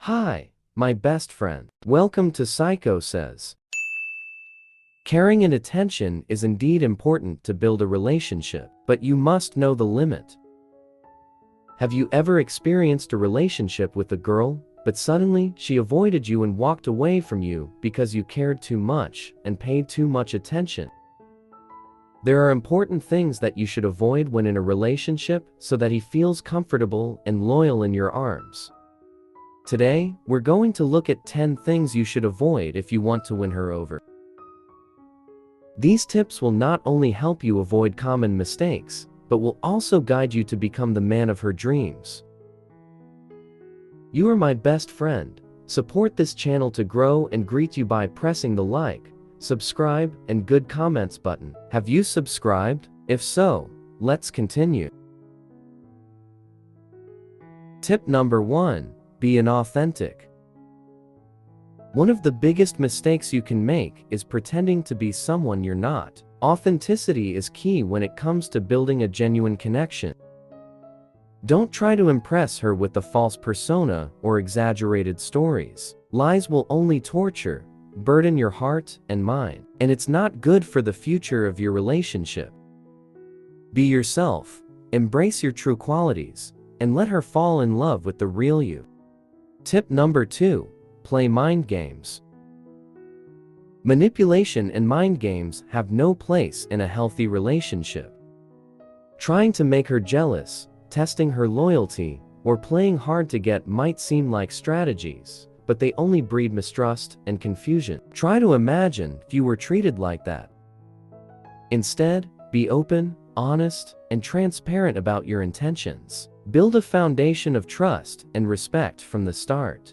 Hi, my best friend. Welcome to Psycho Says. Caring and attention is indeed important to build a relationship, but you must know the limit. Have you ever experienced a relationship with a girl, but suddenly she avoided you and walked away from you because you cared too much and paid too much attention? There are important things that you should avoid when in a relationship so that he feels comfortable and loyal in your arms. Today, we're going to look at 10 things you should avoid if you want to win her over. These tips will not only help you avoid common mistakes, but will also guide you to become the man of her dreams. You are my best friend. Support this channel to grow and greet you by pressing the like, subscribe, and good comments button. Have you subscribed? If so, let's continue. Tip number 1. Be inauthentic. One of the biggest mistakes you can make is pretending to be someone you're not. Authenticity is key when it comes to building a genuine connection. Don't try to impress her with a false persona or exaggerated stories. Lies will only torture, burden your heart and mind, and it's not good for the future of your relationship. Be yourself, embrace your true qualities, and let her fall in love with the real you. Tip number 2. Play mind games. Manipulation and mind games have no place in a healthy relationship. Trying to make her jealous, testing her loyalty, or playing hard to get might seem like strategies, but they only breed mistrust and confusion. Try to imagine if you were treated like that. Instead, be open, honest, and transparent about your intentions. Build a foundation of trust and respect from the start.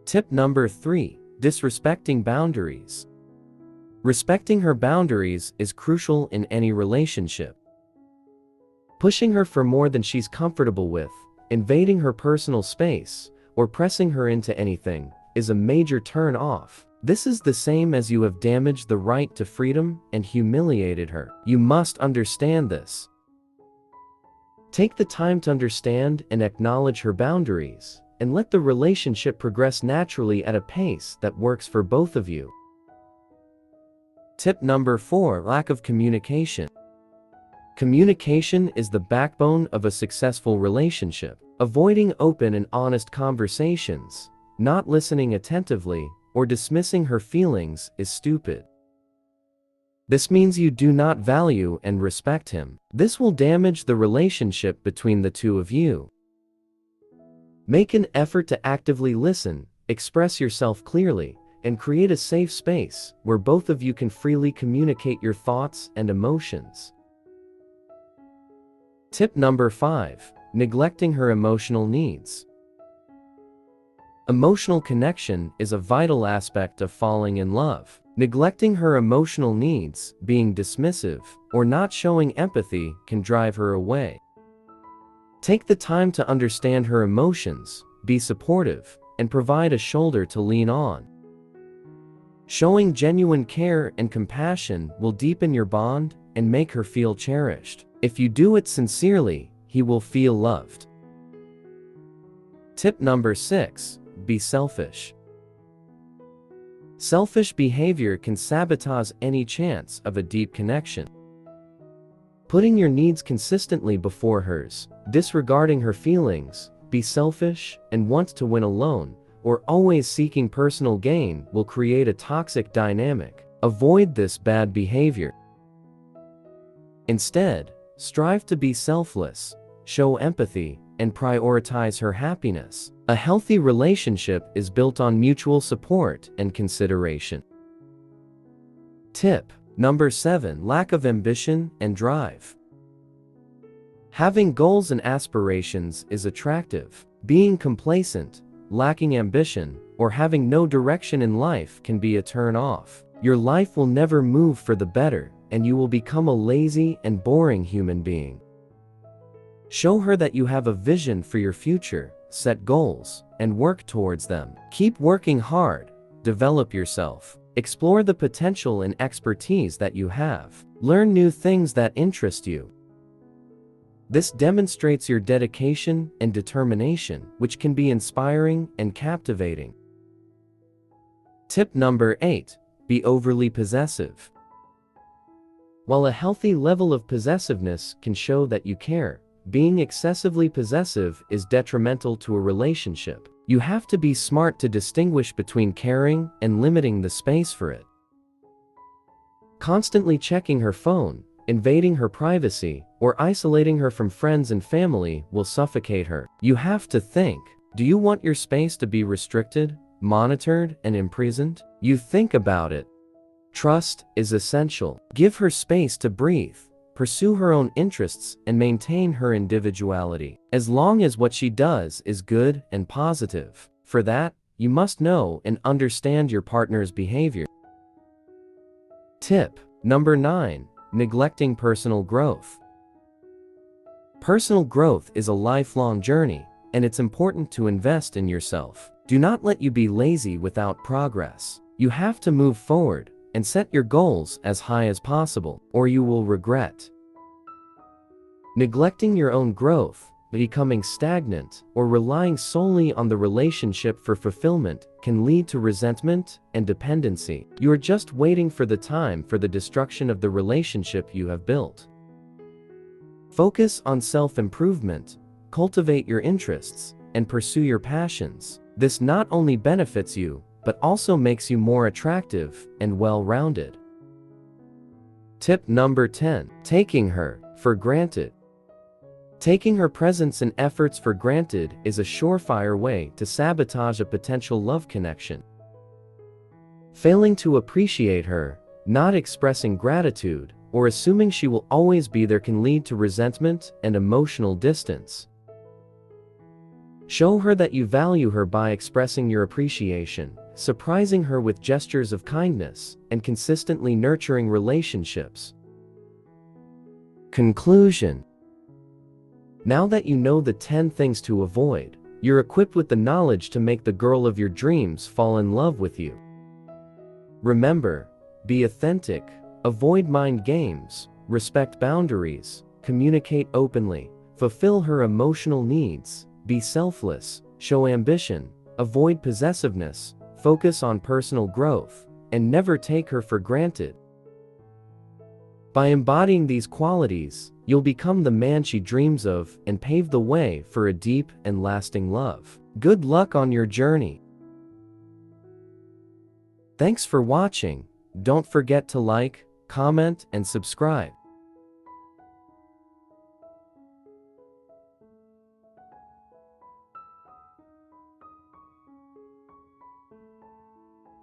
Tip number 3. Disrespecting boundaries. Respecting her boundaries is crucial in any relationship. Pushing her for more than she's comfortable with, invading her personal space, or pressing her into anything is a major turn off. This is the same as you have damaged the right to freedom and humiliated her. You must understand this. Take the time to understand and acknowledge her boundaries, and let the relationship progress naturally at a pace that works for both of you. Tip number 4. Lack of communication. Communication is the backbone of a successful relationship. Avoiding open and honest conversations, not listening attentively, or dismissing her feelings is stupid. This means you do not value and respect him. This will damage the relationship between the two of you. Make an effort to actively listen, express yourself clearly, and create a safe space where both of you can freely communicate your thoughts and emotions. Tip number 5. Neglecting her emotional needs. Emotional connection is a vital aspect of falling in love. Neglecting her emotional needs, being dismissive, or not showing empathy can drive her away. Take the time to understand her emotions, be supportive, and provide a shoulder to lean on. Showing genuine care and compassion will deepen your bond and make her feel cherished. If you do it sincerely, he will feel loved. Tip number 6. Be selfish. Selfish behavior can sabotage any chance of a deep connection. Putting your needs consistently before hers, disregarding her feelings, be selfish, and want to win alone, or always seeking personal gain will create a toxic dynamic. Avoid this bad behavior. Instead, strive to be selfless, show empathy, and prioritize her happiness. A healthy relationship is built on mutual support and consideration. Tip number 7. Lack of ambition and drive. Having goals and aspirations is attractive. Being complacent, lacking ambition, or having no direction in life can be a turn-off. Your life will never move for the better, and you will become a lazy and boring human being. Show her that you have a vision for your future, set goals, and work towards them. Keep working hard, develop yourself, explore the potential and expertise that you have, learn new things that interest you. This demonstrates your dedication and determination, which can be inspiring and captivating. Tip number 8. Be overly possessive. While a healthy level of possessiveness can show that you care, being excessively possessive is detrimental to a relationship. You have to be smart to distinguish between caring and limiting the space for it. Constantly checking her phone, invading her privacy, or isolating her from friends and family will suffocate her. You have to think, do you want your space to be restricted, monitored, and imprisoned? You think about it. Trust is essential. Give her space to breathe, pursue her own interests, and maintain her individuality. As long as what she does is good and positive. For that, you must know and understand your partner's behavior. Tip number 9. Neglecting personal growth. Personal growth is a lifelong journey, and it's important to invest in yourself. Do not let you be lazy without progress. You have to move forward and set your goals as high as possible, or you will regret. Neglecting your own growth, becoming stagnant, or relying solely on the relationship for fulfillment can lead to resentment and dependency. You are just waiting for the time for the destruction of the relationship you have built. Focus on self-improvement, cultivate your interests, and pursue your passions. This not only benefits you, but also makes you more attractive and well-rounded. Tip number 10. Taking her for granted. Taking her presence and efforts for granted is a surefire way to sabotage a potential love connection. Failing to appreciate her, not expressing gratitude, or assuming she will always be there can lead to resentment and emotional distance. Show her that you value her by expressing your appreciation, surprising her with gestures of kindness, and consistently nurturing relationships. Conclusion. Now that you know the 10 things to avoid, you're equipped with the knowledge to make the girl of your dreams fall in love with you. Remember, be authentic, avoid mind games, respect boundaries, communicate openly, fulfill her emotional needs, be selfless, show ambition, avoid possessiveness, focus on personal growth, and never take her for granted. By embodying these qualities, you'll become the man she dreams of and pave the way for a deep and lasting love. Good luck on your journey. Thanks for watching. Don't forget to like, comment, and subscribe.